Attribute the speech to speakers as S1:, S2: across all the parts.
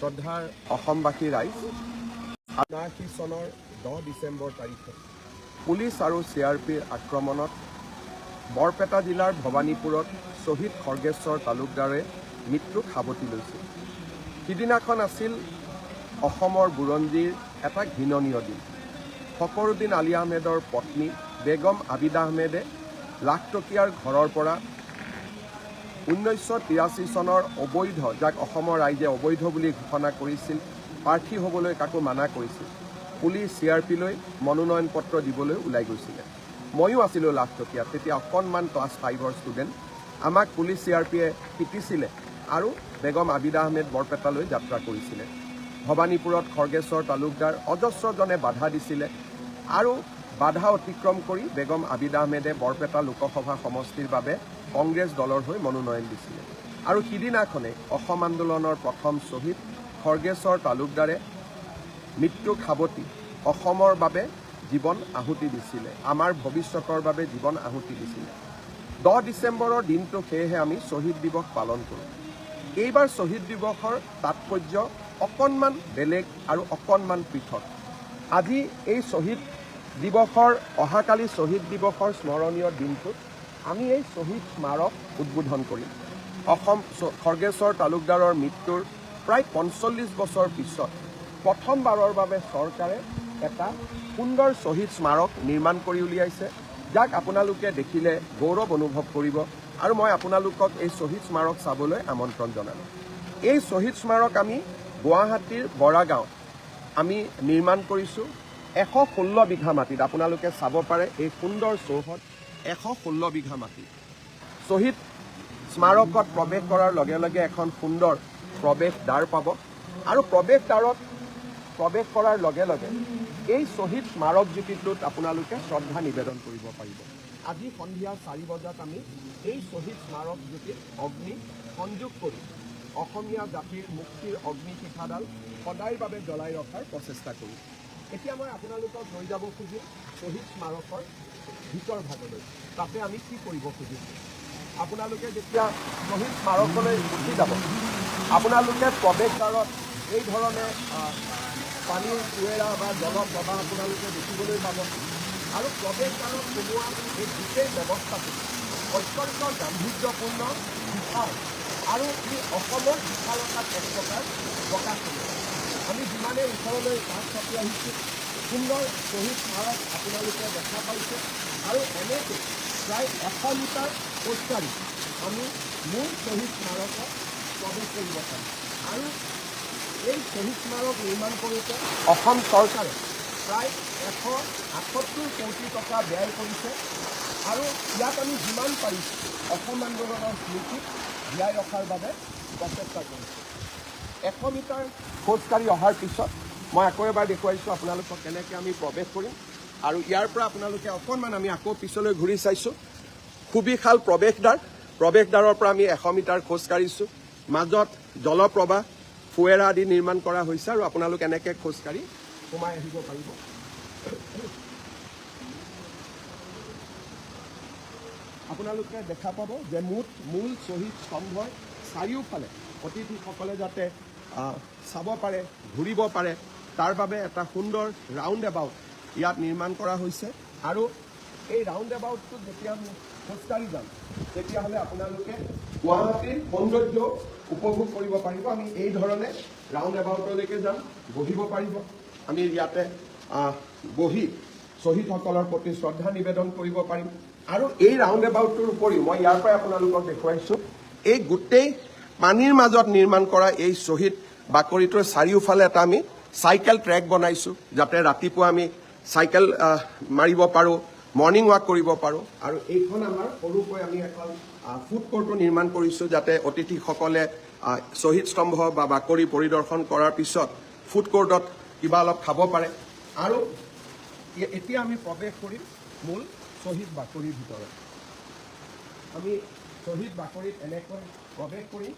S1: শ্ৰদ্ধাৰ অসমবাসী ৰাইজ ৭৯ চনৰ 10 ডিচেম্বৰ তাৰিখে পুলিচ আৰু CRPৰ আক্ৰমণত বৰপেটা জিলাৰ ভৱানীপুৰত শ্বহীদ খৰ্গেশ্বৰ তালুকদাৰে মৃত্যুক সাৱটি লৈছিল। সিদিনাখন আছিল অসমৰ বুৰঞ্জীৰ এটা ঘৃণনীয় দিন। ফখৰুদ্দিন আলী আহমেদৰ পত্নী বেগম আবিদা আহমেদে লাখটকীয়াৰ ঘৰৰ পৰা 1983 চনৰ অবৈধ, যাক অসমৰ ৰাইজে অবৈধ বুলি ঘোষণা কৰিছিল, প্ৰাৰ্থী হ'বলৈ কাকো মানা কৰিছিল, পুলিচ CRPলৈ মনোনয়ন পত্ৰ দিবলৈ ওলাই গৈছিলে। ময়ো আছিলোঁ লাখটকীয়াত, তেতিয়া অকণমান ক্লাছ 5ৰ ষ্টুডেণ্ট। আমাক পুলিচ CRPয়ে পিটিছিলে আৰু বেগম আবিদা আহমেদ বৰপেটালৈ যাত্ৰা কৰিছিলে। ভৱানীপুৰত খৰ্গেশ্বৰ তালুকদাৰ অজস্ৰজনে বাধা দিছিলে আৰু বাধা অতিক্ৰম কৰি বেগম আবিদা আহমেদে বৰপেটা লোকসভা সমষ্টিৰ বাবে কংগ্ৰেছ দলৰ হৈ মনোনয়ন দিছিলে। আৰু সিদিনাখনে অসম আন্দোলনৰ প্ৰথম শ্বহীদ খৰ্গেশ্বৰ তালুকদাৰে মৃত্যুক সাৱটি অসমৰ বাবে জীৱন আহুতি দিছিলে, আমাৰ ভৱিষ্যতৰ বাবে জীৱন আহুতি দিছিলে। 10 ডিচেম্বৰৰ দিনটো সেয়েহে আমি শ্বহীদ দিৱস পালন কৰোঁ। এইবাৰ শ্বহীদ দিৱসৰ তাৎপৰ্য অকণমান বেলেগ আৰু অকণমান পৃথক। আজি এই শ্বহীদ দিৱসৰ অহাকালি শ্বহীদ দিৱসৰ স্মৰণীয় দিনটোত আমি এই শ্বহীদ স্মাৰক উদ্বোধন কৰিম। অসম খৰ্গেশ্বৰ তালুকদাৰৰ মৃত্যুৰ প্ৰায় 45 বছৰ পিছত প্ৰথমবাৰৰ বাবে চৰকাৰে এটা সুন্দৰ শ্বহীদ স্মাৰক নিৰ্মাণ কৰি উলিয়াইছে, যাক আপোনালোকে দেখিলে গৌৰৱ অনুভৱ কৰিব। আৰু মই আপোনালোকক এই শ্বহীদ স্মাৰক চাবলৈ আমন্ত্ৰণ জনালোঁ। এই শ্বহীদ স্মাৰক আমি গুৱাহাটীৰ বৰাগাঁৱত আমি নিৰ্মাণ কৰিছোঁ 116 বিঘা মাটিত। আপোনালোকে চাব পাৰে এই সুন্দৰ চৌহদ 116 বিঘা মাটি। শ্বহীদ স্মাৰকত প্ৰৱেশ কৰাৰ লগে লগে এখন সুন্দৰ প্ৰৱেশ দ্বাৰ পাব আৰু প্ৰৱেশ দ্বাৰত প্ৰৱেশ কৰাৰ লগে লগে এই শ্বহীদ স্মাৰক জ্যোতিটোত আপোনালোকে শ্ৰদ্ধা নিবেদন কৰিব পাৰিব। আজি সন্ধিয়া 4 বজাত আমি এই শ্বহীদ স্মাৰক জ্যোতিত অগ্নি সংযোগ কৰি অসমীয়া জাতিৰ মুক্তিৰ অগ্নিশিখাডাল সদায়ৰ বাবে জ্বলাই ৰখাৰ প্ৰচেষ্টা কৰিম। এতিয়া মই আপোনালোকক লৈ যাব খুজিম শ্বহীদ স্মাৰকৰ ভিতৰ ভাগলৈ। তাতে আমি কি কৰিব খুজিছোঁ, আপোনালোকে যেতিয়া শ্বহীদ স্মাৰকলৈ উঠি যাব, আপোনালোকে প্ৰৱেশদ্বাৰত এই ধৰণে পানীৰ কুঁৱেৰা বা জলপ্ৰবাহ আপোনালোকে দেখিবলৈ পাব। আৰু প্ৰৱেশদ্বাৰত সোমোৱা এই গোটেই ব্যৱস্থাটো অত্যন্ত গাম্ভীৰ্যপূৰ্ণ, বিশাল আৰু ই অসমৰ বিশালতাত এক প্ৰকাৰ প্ৰকাশ কৰিব। আমি যিমানে ওচৰলৈ কাষ চাপি আহিছোঁ, সুন্দৰ শ্বহীদ স্মাৰক আপোনালোকে দেখা পাইছে। আৰু এনেকৈ প্ৰায় 100 মিটাৰ খোজকাঢ়ি আমি মূল শ্বহীদ স্মাৰকত প্ৰৱেশ কৰিব পাৰিম। আৰু এই শ্বহীদ স্মাৰক নিৰ্মাণ কৰোঁতে অসম চৰকাৰে প্ৰায় 178 কোটি টকা ব্যয় কৰিছে। আৰু ইয়াত আমি যিমান পাৰিছোঁ অসম আন্দোলনৰ স্মৃতিক জীয়াই ৰখাৰ বাবে প্ৰচেষ্টা কৰিছোঁ। 100 মিটাৰ খোজকাঢ়ি অহাৰ পিছত মই আকৌ এবাৰ দেখুৱাইছোঁ আপোনালোকক কেনেকৈ আমি প্ৰৱেশ কৰিম। আৰু ইয়াৰ পৰা আপোনালোকে অকণমান আমি আকৌ পিছলৈ ঘূৰি চাইছোঁ। সুবিশাল প্ৰৱেশদ্বাৰৰ পৰা আমি 100 মিটাৰ খোজকাঢ়িছোঁ। মাজত জলপ্ৰবাহ, ফুৱেৰা আদি নিৰ্মাণ কৰা হৈছে আৰু আপোনালোক এনেকৈ খোজকাঢ়ি সোমাই আহিব পাৰিব। আপোনালোকে দেখা পাব যে মূল শ্বহীদ স্তম্ভৰ চাৰিওফালে অতিথিসকলে যাতে চাব পাৰে, ঘূৰিব পাৰে, তাৰ বাবে এটা সুন্দৰ ৰাউণ্ড এবাউট ইয়াত নিৰ্মাণ কৰা হৈছে। আৰু এই ৰাউণ্ড এবাউটটোত যেতিয়া আমি খোজকাঢ়ি যাম, তেতিয়াহ'লে আপোনালোকে গুৱাহাটীৰ সৌন্দৰ্য উপভোগ কৰিব পাৰিব। আমি এই ধৰণে ৰাউণ্ড এবাউটলৈকে যাম, বহিব পাৰিব। আমি ইয়াতে বহি শ্বহীদসকলৰ প্ৰতি শ্ৰদ্ধা নিবেদন কৰিব পাৰিম। আৰু এই ৰাউণ্ড এবাউটটোৰ উপৰিও মই ইয়াৰ পৰাই আপোনালোকক দেখুৱাইছোঁ, এই গোটেই পানীৰ মাজত নিৰ্মাণ কৰা এই শ্বহীদ বাকৰিটোৰ চাৰিওফালে এটা আমি চাইকেল ট্ৰেক বনাইছোঁ, যাতে ৰাতিপুৱা আমি চাইকেল মাৰিব পাৰোঁ, মৰ্ণিং ৱাক কৰিব পাৰোঁ। আৰু এইখন আমাৰ সৰুকৈ আমি এখন ফুড কোৰ্টো নিৰ্মাণ কৰিছোঁ, যাতে অতিথিসকলে শ্বহীদ স্তম্ভ বা বাকৰি পৰিদৰ্শন কৰাৰ পিছত ফুড কোৰ্টত কিবা অলপ খাব পাৰে। আৰু এতিয়া আমি প্ৰৱেশ কৰিম মূল শ্বহীদ বাকৰিৰ ভিতৰত। আমি শ্বহীদ বাকৰিত এনেকৈ প্ৰৱেশ কৰিম,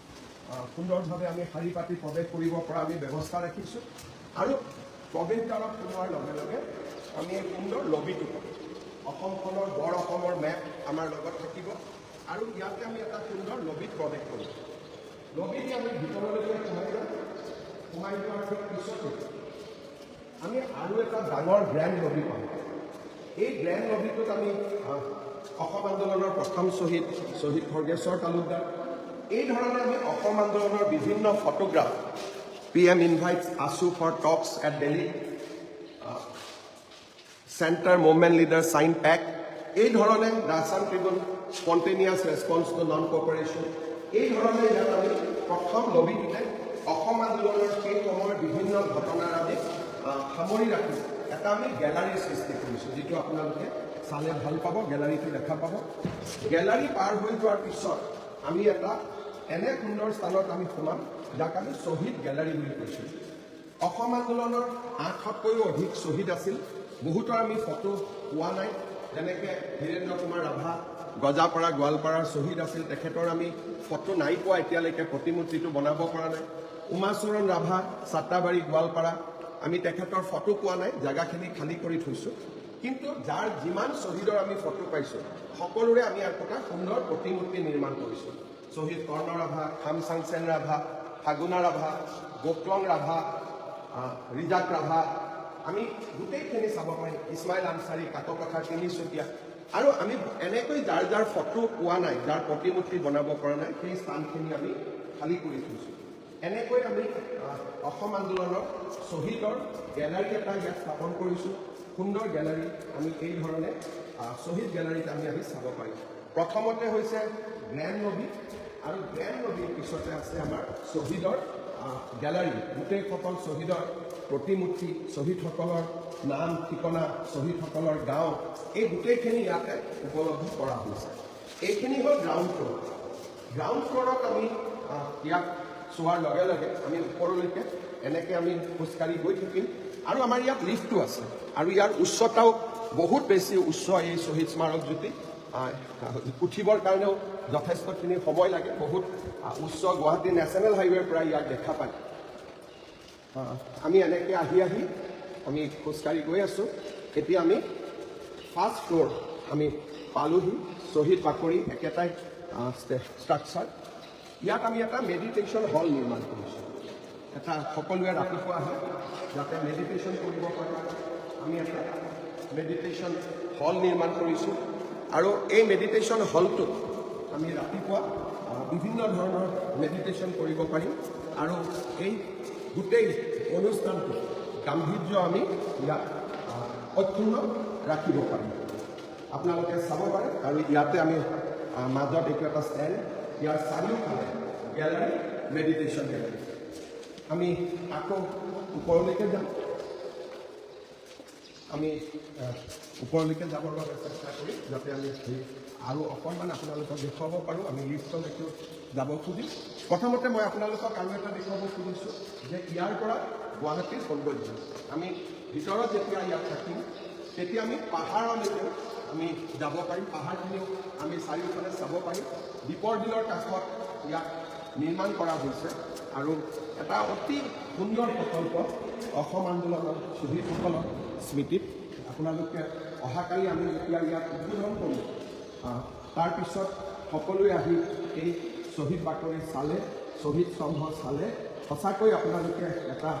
S1: সুন্দৰভাৱে আমি শাৰী পাতি প্ৰৱেশ কৰিব পৰা আমি ব্যৱস্থা ৰাখিছোঁ। আৰু প্ৰৱেশদ্বাৰত সোমোৱাৰ লগে লগে আমি এই সুন্দৰ লবিটো পাম। অসমখনৰ গড় অসমৰ মেপ আমাৰ লগত থাকিব। আৰু ইয়াতে আমি এটা সুন্দৰ লবিত প্ৰৱেশ কৰিম। লবিত আমি ভিতৰলৈ সোমাই যাম। ঠিক পিছতে আমি আৰু এটা ডাঙৰ গ্ৰেণ্ড লবি পাওঁ। এই গ্ৰেণ্ড লবিটোত আমি অসম আন্দোলনৰ প্ৰথম শ্বহীদ খৰ্গেশ্বৰ তালুকদাৰ, এই ধৰণে আমি অসম আন্দোলনৰ বিভিন্ন photograph, PM invites ASU for talks at Delhi, Center Movement Leader sign pack, এই ধৰণে Rajasthan Tribune spontaneous response to non cooperation, এই ধৰণে ইয়াত আমি প্ৰথম লবিটোতে অসম আন্দোলনৰ সেই সময়ৰ বিভিন্ন ঘটনাৰ আমি সামৰি ৰাখি এটা আমি গেলাৰীৰ সৃষ্টি কৰিছোঁ, যিটো আপোনালোকে চালে ভাল পাব, গেলাৰীটো দেখা পাব। গেলাৰী পাৰ হৈ যোৱাৰ পিছত আমি এটা এনে সুন্দৰ স্থানত আমি সোমাম, যাক আমি শ্বহীদ গেলাৰী বুলি কৈছোঁ। অসম আন্দোলনৰ 800তকৈও অধিক শ্বহীদ আছিল, বহুতৰ আমি ফটো পোৱা নাই, যেনেকৈ ধীৰেন্দ্ৰ কুমাৰ ৰাভা গজাপাৰা গোৱালপাৰাৰ শ্বহীদ আছিল, তেখেতৰ আমি ফটো নাই পোৱা এতিয়ালৈকে, প্ৰতিমূৰ্তিটো বনাব পৰা নাই। উমাচৰণ ৰাভা চাত্তাবাৰী গোৱালপাৰা, আমি তেখেতৰ ফটো পোৱা নাই, জেগাখিনি খালী কৰি থৈছোঁ। কিন্তু যাৰ যিমান শ্বহীদৰ আমি ফটো পাইছোঁ, সকলোৰে আমি এটা সুন্দৰ প্ৰতিমূৰ্তি নিৰ্মাণ কৰিছোঁ। শ্বহীদ কৰ্ণ ৰাভা, খামচাংচেন ৰাভা, ফাগুনা ৰাভা, গোকলং ৰাভা, ৰিজাক ৰাভা, আমি গোটেইখিনি চাব পাৰিম। ইছমাইল আনচাৰী, কাকপথাৰ, তিনিচুকীয়া, আৰু আমি এনেকৈ যাৰ যাৰ ফটো পোৱা নাই, যাৰ প্ৰতিমূৰ্তি বনাব পৰা নাই, সেই স্থানখিনি আমি খালী কৰি থৈছোঁ। এনেকৈ আমি অসম আন্দোলনৰ শ্বহীদৰ গেলাৰী এটা ইয়াত স্থাপন কৰিছোঁ, সুন্দৰ গেলাৰী। আমি এই ধৰণে শ্বহীদ গেলাৰীত আমি চাব পাৰিম। প্ৰথমতে হৈছে গ্ৰেণ্ড লবি, আৰু গ্ৰেণ্ড লবিৰ পিছতে আছে আমাৰ শ্বহীদৰ গেলাৰী। গোটেইসকল শ্বহীদৰ প্ৰতিমূৰ্তি, শ্বহীদসকলৰ নাম ঠিকনা, শ্বহীদসকলৰ গাঁও, এই গোটেইখিনি ইয়াতে উপলব্ধ কৰা হৈছে। এইখিনি হ'ল গ্ৰাউণ্ড ফ্ল'ৰ। গ্ৰাউণ্ড ফ্ল'ৰত আমি ইয়াক চোৱাৰ লগে লগে আমি ওপৰলৈকে এনেকৈ আমি খোজকাঢ়ি গৈ থাকিম, আৰু আমাৰ ইয়াত লিফ্টটো আছে, আৰু ইয়াৰ উচ্চতাও বহুত বেছি উচ্চ। এই শ্বহীদ স্মাৰক জ্যোতি উঠিবৰ কাৰণেও যথেষ্টখিনি সময় লাগে, বহুত উচ্চ। গুৱাহাটী নেশ্যনেল হাইৱেৰ পৰা ইয়াক দেখা পায়। আমি এনেকৈ আহি আমি খোজকাঢ়ি গৈ আছোঁ। এতিয়া আমি ফাৰ্ষ্ট ফ্ল'ৰ আমি পালোহি। শ্বহীদ বাকৰি একেটাই ষ্ট্ৰাকচাৰ। ইয়াত আমি এটা মেডিটেশ্যন হল নিৰ্মাণ কৰিছোঁ। এটা সকলোৱে ৰাতিপুৱা আহে যাতে মেডিটেশ্যন কৰিব পাৰে, আমি এটা মেডিটেশ্যন হল নিৰ্মাণ কৰিছোঁ। আৰু এই মেডিটেশ্যন হলটোত আমি ৰাতিপুৱা বিভিন্ন ধৰণৰ মেডিটেশ্যন কৰিব পাৰিম, আৰু এই গোটেই অনুষ্ঠানটো গাম্ভীৰ্য আমি ইয়াত অক্ষুণ্ণ ৰাখিব পাৰিম। আপোনালোকে চাব পাৰে। আৰু ইয়াতে আমি মাজত এইটো এটা ষ্টেণ্ড, ইয়াৰ চাৰিওফালে গেলাৰী, মেডিটেশ্যন গেলাৰী। আমি আকৌ ওপৰলৈকে যাম। আমি ওপৰলৈকে যাবৰ বাবে চেষ্টা কৰিম, যাতে আমি আৰু অকণমান আপোনালোকক দেখুৱাব পাৰোঁ। আমি লিফ্টলৈকে যাব খুজিম। প্ৰথমতে মই আপোনালোকক আৰু এটা দেখুৱাব খুজিছোঁ যে ইয়াৰ পৰা গুৱাহাটীৰ সৌন্দৰ্য। আমি ভিতৰত যেতিয়া ইয়াত থাকিম, তেতিয়া আমি পাহাৰলৈকে আমি যাব পাৰিম, পাহাৰখিনিও আমি চাৰিওফালে চাব পাৰিম। দীপৰ বিলৰ কাষত ইয়াক নিৰ্মাণ কৰা হৈছে, আৰু এটা অতি সুন্দৰ প্ৰকল্প অসম আন্দোলনৰ শ্বহীদসকলৰ স্মৃতিত। আপোনালোকে অহাকালি আমি যেতিয়া ইয়াত উদ্বোধন কৰোঁ, তাৰপিছত সকলোৱে আহি এই শ্বহীদ বাকৰি চালে, শ্বহীদ স্তম্ভ চালে, সঁচাকৈ আপোনালোকে এটা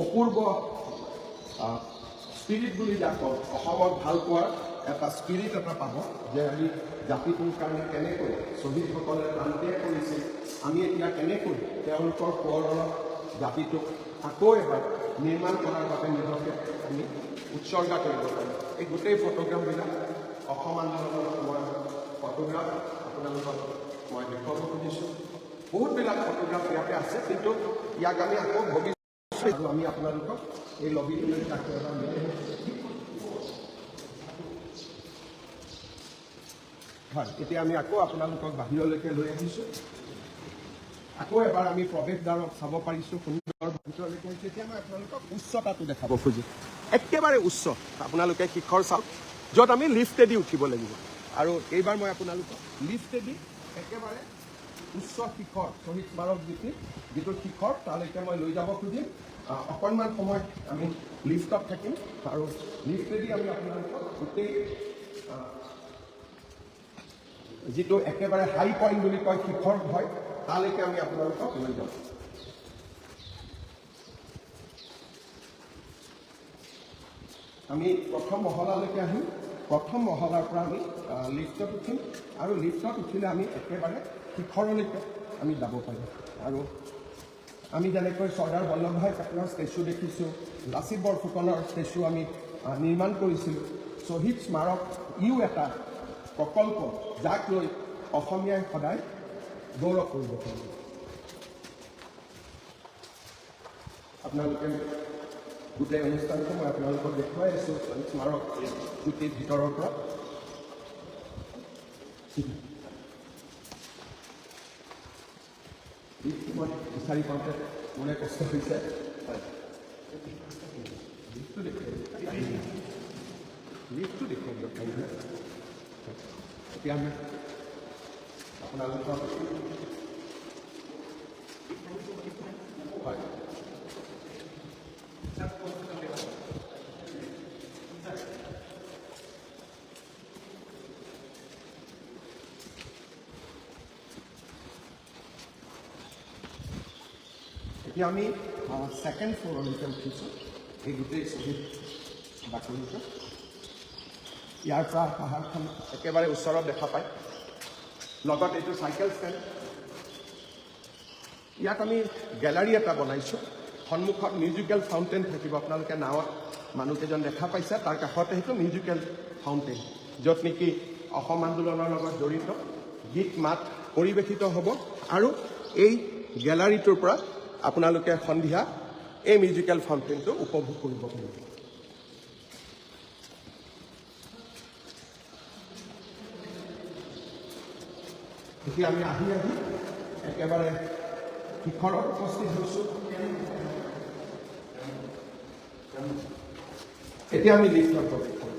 S1: অপূৰ্ব স্পিৰিট বুলি যাক কওঁ, অসমক ভাল পোৱাৰ এটা স্পিৰিট এটা পাব, যে আমি জাতিটোৰ কাৰণে কেনেকৈ শ্বহীদসকলে প্ৰাণত্যাগ কৰিছিল, আমি এতিয়া কেনেকৈ তেওঁলোকৰ সোঁৱৰণত জাতিটোক আকৌ এবাৰ নিৰ্মাণ কৰাৰ বাবে নিজকে আমি উৎসৰ্গা কৰিব পাৰিম। এই গোটেই ফটোগ্ৰাফবিলাক অসম আন্দোলনৰ সময়ৰ ফটোগ্ৰাফ আপোনালোকক মই দেখুৱাব খুজিছোঁ। বহুতবিলাক ফটোগ্ৰাফ ইয়াতে আছে, কিন্তু ইয়াক আমি আকৌ ভৱিষ্যত আৰু আমি আপোনালোকক এই লবিটোলৈ তাকে এবাৰ মিলি হয়। এতিয়া আমি আকৌ আপোনালোকক বাহিৰলৈকে লৈ আহিছোঁ। আকৌ এবাৰ আমি প্ৰৱেশদ্বাৰক চাব পাৰিছোঁ সুন্দৰ ভিতৰলৈকে। তেতিয়া মই আপোনালোকক উচ্চতাটো দেখাব খোজোঁ, একেবাৰে উচ্চ। আপোনালোকে শিখৰ চাওক, য'ত আমি লিফ্টেদি উঠিব লাগিব। আৰু এইবাৰ মই আপোনালোকক লিফ্টেদি একেবাৰে উচ্চ শিখৰ, শ্বহীদ স্মাৰক যিটো শিখৰ, তালৈকে মই লৈ যাব খুজিম। অকণমান সময় আমি লিফ্টত থাকিম, আৰু লিফ্টেদি আমি আপোনালোকক গোটেই যিটো একেবাৰে হাই পইণ্ট বুলি কয়, শিখৰ হয়, তালৈকে আমি আপোনালোকক লৈ যাম। আমি প্ৰথম মহলালৈকে আহিম। প্ৰথম মহলাৰ পৰা আমি লিফ্টত উঠিম আৰু লিফ্টত উঠিলে আমি একেবাৰে শিখৰলৈকে আমি যাব পাৰিম। আৰু আমি যেনেকৈ চৰ্দাৰ বল্লভভাই পেটেলৰ ষ্টেচু দেখিছোঁ, লাচিত বৰফুকনৰ ষ্টেচু আমি নিৰ্মাণ কৰিছিলোঁ। শ্বহীদ স্মাৰক ইও এটা প্ৰকল্প যাক লৈ অসমীয়াই সদায় গৌৰৱ কৰিব পাৰিব। আপোনালোকে গোটেই অনুষ্ঠানটো মই আপোনালোকক দেখুৱাই আছোঁ স্মাৰক জ্যোতিৰ ভিতৰৰ পৰা। মই বিচাৰি পাওঁতে মোৰে কষ্ট হৈছে। লিফ্টটো দেখুৱাম এতিয়া আমি আপোনালোকক হয় এতিয়া আমি ছেকেণ্ড ফ্ল'ৰলৈকে উঠিছোঁ। এই গোটেই শ্বহীদ বাকৰিটো ইয়াৰ পৰা পাহাৰখন একেবাৰে ওচৰত দেখা পায়। লগত এইটো চাইকেল ষ্টেণ্ড। ইয়াত আমি গেলাৰী এটা বনাইছোঁ। সন্মুখত মিউজিকেল ফাউণ্টেইন থাকিব। আপোনালোকে নাৱত মানুহকেইজন দেখা পাইছে, তাৰ কাষতে সেইটো মিউজিকেল ফাউণ্টেইন, য'ত নেকি অসম আন্দোলনৰ লগত জড়িত গীত মাত পৰিৱেশিত হ'ব। আৰু এই গেলাৰীটোৰ পৰা আপোনালোকে সন্ধিয়া এই মিউজিকেল ফাউণ্টেইনটো উপভোগ কৰিব পাৰিব। এতিয়া আমি আহি একেবাৰে শিখৰত উপস্থিত হৈছোঁ। এতিয়া আমি লিফ্টত প্ৰৱেশ কৰিম।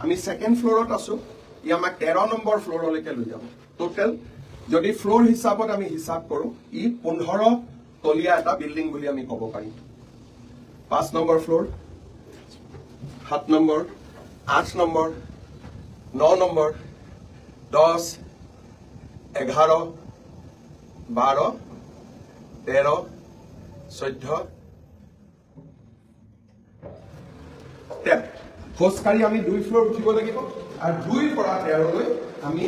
S1: আমি ছেকেণ্ড ফ্ল'ৰত আছোঁ। ই আমাক 13 নম্বৰ ফ্ল'ৰলৈকে লৈ যাব। টোটেল যদি ফ্ল'ৰ হিচাপত আমি হিচাপ কৰোঁ, ই 15 তলীয়া এটা বিল্ডিং বুলি আমি ক'ব পাৰিম। 5 number floor, 7 number, 8 number, 9 number, 10, 11, 12, 13, 14, 13। খোজকাঢ়ি আমি 2 ফ্ল'ৰ উঠিব লাগিব আৰু 2ৰ পৰা 13লৈ আমি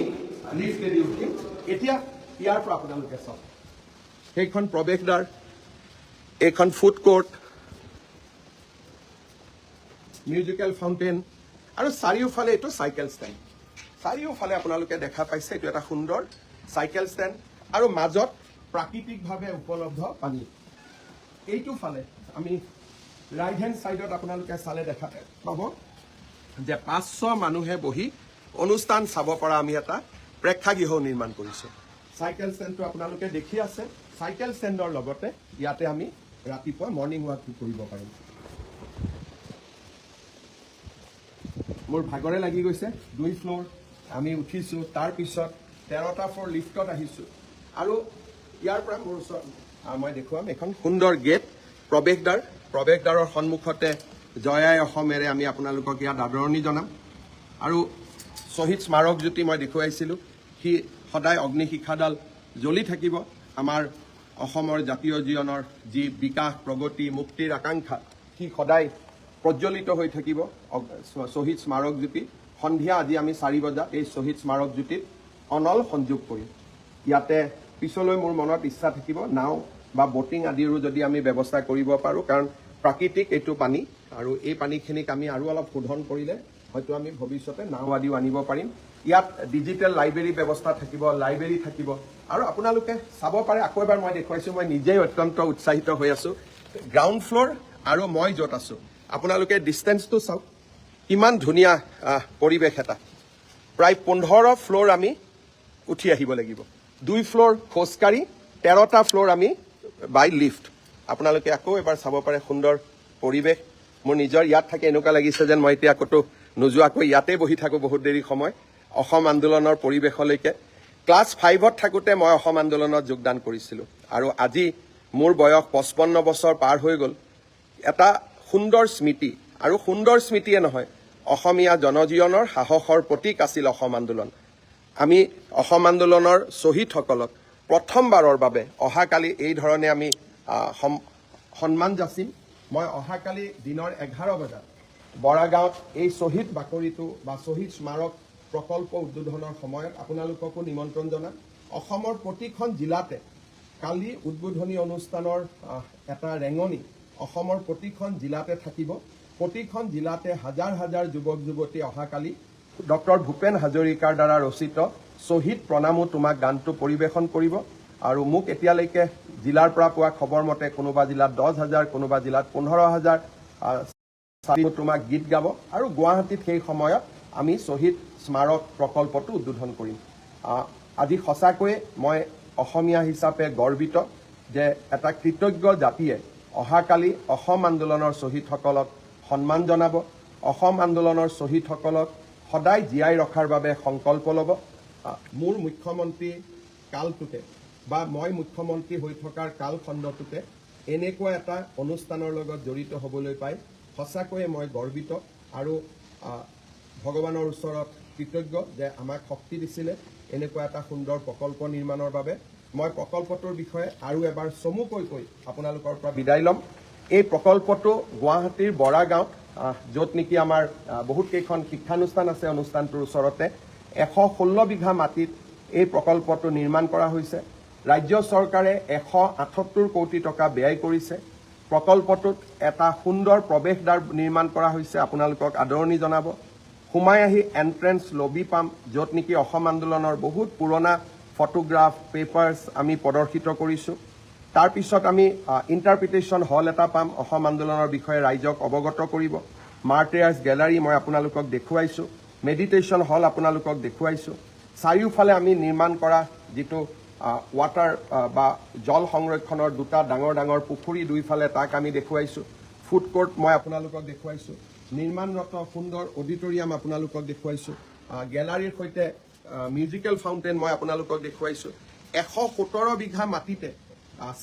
S1: লিফ্টেদি উঠিম। এতিয়া ইয়াৰ পৰা আপোনালোকে চাওক, সেইখন প্ৰৱেশদ্বাৰ, এইখন ফুড কোৰ্ট, মিউজিকেল ফাউণ্টেইন আৰু চাৰিওফালে এইটো চাইকেল ষ্টেণ্ড। চাৰিওফালে আপোনালোকে দেখা পাইছে এইটো এটা সুন্দৰ চাইকেল ষ্টেণ্ড আৰু মাজত প্ৰাকৃতিকভাৱে উপলব্ধ পানী। এইটো ফালে আমি ৰাইট হেণ্ড ছাইডত আপোনালোকে চালে দেখা পাব যে 500 মানুহে বহি অনুষ্ঠান চাব পৰা আমি এটা প্ৰেক্ষাগৃহ নিৰ্মাণ কৰিছোঁ। চাইকেল ষ্টেণ্ডটো আপোনালোকে দেখি আছে। চাইকেল ষ্টেণ্ডৰ লগতে ইয়াতে আমি ৰাতিপুৱা মৰ্ণিং ৱাক কৰিব পাৰিম। মোৰ ভাগৰে লাগি গৈছে। 2 ফ্ল'ৰ আমি উঠিছোঁ, তাৰপিছত 13টা ফ্ল'ৰ লিফ্টত আহিছোঁ আৰু ইয়াৰ পৰা মোৰ ওচৰত মই দেখুৱাম এখন সুন্দৰ গেট, প্ৰৱেশদ্বাৰৰ সন্মুখতে জয় আই অসমেৰে আমি আপোনালোকক ইয়াত আদৰণি জনাম। আৰু শ্বহীদ স্মাৰক জ্যোতি মই দেখুৱাইছিলোঁ, সি সদায় অগ্নিশিখাডাল জ্বলি থাকিব। আমাৰ অসমৰ জাতীয় জীৱনৰ যি বিকাশ, প্ৰগতি, মুক্তিৰ আকাংক্ষা, সি সদায় প্ৰজ্বলিত হৈ থাকিব শ্বহীদ স্মাৰক জ্যোতি। সন্ধিয়া আজি আমি 4 বজাত এই শ্বহীদ স্মাৰক জ্যোতিত অনল সংযোগ কৰিম। ইয়াতে পিছলৈ মোৰ মনত ইচ্ছা থাকিব নাও বা বটিং আদিৰো যদি আমি ব্যৱস্থা কৰিব পাৰোঁ, কাৰণ প্ৰাকৃতিক এইটো পানী আৰু এই পানীখিনিক আমি আৰু অলপ শোধন কৰিলে হয়তো আমি ভৱিষ্যতে নাও আদিও আনিব পাৰিম। ইয়াত ডিজিটেল লাইব্ৰেৰী ব্যৱস্থা থাকিব, লাইব্ৰেৰী থাকিব। আৰু আপোনালোকে চাব পাৰে, আকৌ এবাৰ মই দেখুৱাইছোঁ, মই নিজেই অত্যন্ত উৎসাহিত হৈ আছোঁ। গ্ৰাউণ্ড ফ্ল'ৰ আৰু মই য'ত আছোঁ, আপোনালোকে ডিষ্টেঞ্চটো চাওক, কিমান ধুনীয়া পৰিৱেশ এটা। প্ৰায় 15 ফ্ল'ৰ আমি উঠি আহিব লাগিব। 2 ফ্ল'ৰ খোজকাঢ়ি, 13টা ফ্ল'ৰ আমি বাই লিফ্ট। আপোনালোকে আকৌ এবাৰ চাব পাৰে সুন্দৰ পৰিৱেশ। মোৰ নিজৰ ইয়াত থাকি এনেকুৱা লাগিছে যেন মই এতিয়া ক'তো নোযোৱাকৈ ইয়াতে বহি থাকোঁ বহুত দেৰি সময়। অসম আন্দোলনৰ পৰিৱেশলৈকে ক্লাছ 5ত থাকোঁতে মই অসম আন্দোলনত যোগদান কৰিছিলোঁ আৰু আজি মোৰ বয়স 55 বছৰ পাৰ হৈ গ'ল। এটা সুন্দৰ স্মৃতি, আৰু সুন্দৰ স্মৃতিয়ে নহয়, অসমীয়া জনজীৱনৰ সাহসৰ প্ৰতীক আছিল অসম আন্দোলন। আমি অসম আন্দোলনৰ শ্বহীদসকলক প্ৰথমবাৰৰ বাবে অহাকালি এই ধৰণে আমি সন্মান যাচিম। মই অহাকালি দিনৰ 11 বজাত বৰাগাঁৱত এই শ্বহীদ বাকৰিটো বা শ্বহীদ স্মাৰক প্ৰকল্প উদ্বোধনৰ সময়ত আপোনালোককো নিমন্ত্ৰণ জনাম। অসমৰ প্ৰতিখন জিলাতে কালি উদ্বোধনী অনুষ্ঠানৰ এটা ৰেঙনি অসমৰ প্ৰতিখন জিলাতে থাকিব। প্ৰতিখন জিলাতে হাজাৰ হাজাৰ যুৱক যুৱতী অহাকালি ডক্টৰ ভূপেন হাজৰিকাৰ দ্বাৰা ৰচিত শ্বহীদ প্ৰণামো তোমাক গানটো পৰিৱেশন কৰিব। আৰু মোক এতিয়ালৈকে জিলাৰ পৰা পোৱা খবৰ মতে কোনোবা জিলাত 10,000, কোনোবা জিলাত 15,000 তোমাক গীত গাব। আৰু গুৱাহাটীত সেই সময়ত আমি শ্বহীদ স্মাৰক প্ৰকল্পটো উদ্বোধন কৰিম। আজি সঁচাকৈয়ে মই অসমীয়া হিচাপে গৰ্বিত যে এটা কৃতজ্ঞ জাতিয়ে অহাকালি অসম আন্দোলনৰ শ্বহীদসকলক সন্মান জনাব, অসম আন্দোলনৰ শ্বহীদসকলক সদায় জীয়াই ৰখাৰ বাবে সংকল্প ল'ব। মোৰ মুখ্যমন্ত্ৰী কালটোতে বা মই মুখ্যমন্ত্ৰী হৈ থকাৰ কালখণ্ডটোতে এনেকুৱা এটা অনুষ্ঠানৰ লগত জড়িত হ'বলৈ পাই সঁচাকৈয়ে মই গৰ্বিত আৰু ভগৱানৰ ওচৰত কৃতজ্ঞ যে আমাক শক্তি দিছিলে এনেকুৱা এটা সুন্দৰ প্ৰকল্প নিৰ্মাণৰ বাবে। মই প্ৰকল্পটোৰ বিষয়ে আৰু এবাৰ চমুকৈ কৈ আপোনালোকৰ পৰা বিদায় ল'ম। এই প্ৰকল্পটো গুৱাহাটীৰ বৰাগাঁৱত য'ত নেকি আমাৰ বহুত কেইখন শিক্ষানুষ্ঠান আছে, অনুষ্ঠানটোৰ ওচৰতে 116 বিঘা মাটিত এই প্ৰকল্পটো নিৰ্মাণ কৰা হৈছে। ৰাজ্য চৰকাৰে 178 কোটি টকা ব্যয় কৰিছে। প্ৰকল্পটোত এটা সুন্দৰ প্ৰৱেশদ্বাৰ নিৰ্মাণ কৰা হৈছে, আপোনালোকক আদৰণি জনাব। সোমাই আহি এন্ট্ৰেন্স লবি পাম, য'ত নেকি অসম আন্দোলনৰ বহুত পুৰণা ফটোগ্ৰাফ পেপাৰ্ছ আমি প্ৰদৰ্শিত কৰিছোঁ। তাৰপিছত আমি ইণ্টাৰপ্ৰিটেশ্যন হল এটা পাম, অসম আন্দোলনৰ বিষয়ে ৰাইজক অৱগত কৰিব। মাৰ্টিয়াৰ্ছ গেলাৰী মই আপোনালোকক দেখুৱাইছোঁ, মেডিটেশ্যন হল আপোনালোকক দেখুৱাইছোঁ। চাৰিওফালে আমি নিৰ্মাণ কৰা যিটো ৱাটাৰ বা জল সংৰক্ষণৰ দুটা ডাঙৰ ডাঙৰ পুখুৰী দুইফালে তাক আমি দেখুৱাইছোঁ। ফুড কোৰ্ট মই আপোনালোকক দেখুৱাইছোঁ। নিৰ্মাণৰত সুন্দৰ অডিটৰিয়াম আপোনালোকক দেখুৱাইছোঁ। গেলাৰীৰ সৈতে মিউজিকেল ফাউণ্টেইন মই আপোনালোকক দেখুৱাইছোঁ। 117 বিঘা মাটিতে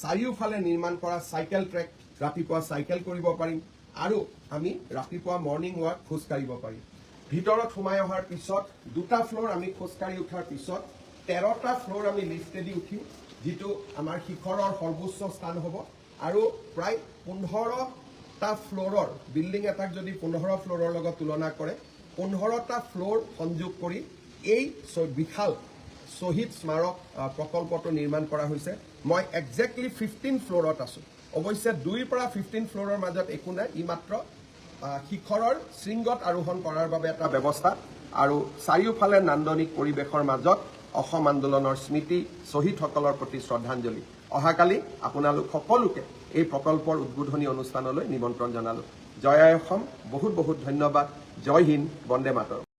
S1: চাৰিওফালে নিৰ্মাণ কৰা চাইকেল ট্ৰেক, ৰাতিপুৱা চাইকেল কৰিব পাৰিম আৰু আমি ৰাতিপুৱা মৰ্ণিং ৱাক খোজকাঢ়িব পাৰিম। ভিতৰত সোমাই অহাৰ পিছত 2টা ফ্ল'ৰ আমি খোজকাঢ়ি উঠাৰ পিছত 13টা ফ্ল'ৰ আমি লিফ্টেদি উঠিম, যিটো আমাৰ শিখৰৰ সৰ্বোচ্চ স্থান হ'ব। আৰু প্ৰায় 15টা ফ্ল'ৰৰ বিল্ডিং এটাক যদি 15 ফ্ল'ৰৰ লগত তুলনা কৰে, 15টা ফ্ল'ৰ সংযোগ কৰি এই বিশাল শ্বহীদ স্মাৰক প্ৰকল্পটো নিৰ্মাণ কৰা হৈছে। মই একজেক্টলি 15 ফ্ল'ৰত আছোঁ। অৱশ্যে 2ৰ পৰা 15 ফ্ল'ৰৰ মাজত একো নাই, ই মাত্ৰ শিখৰৰ শৃংগত আৰোহণ কৰাৰ বাবে এটা ব্যৱস্থা। আৰু চাৰিওফালে নান্দনিক পৰিৱেশৰ মাজত অসম আন্দোলনৰ স্মৃতি, শ্বহীদসকলৰ প্ৰতি শ্ৰদ্ধাঞ্জলি। অহাকালি আপোনালোক সকলোকে এই প্ৰকল্পৰ উদ্বোধনী অনুষ্ঠানলৈ নিমন্ত্ৰণ জনালোঁ। জয় আই অসম, বহুত বহুত ধন্যবাদ। জয় হিন্দ, বন্দে মাতৰম।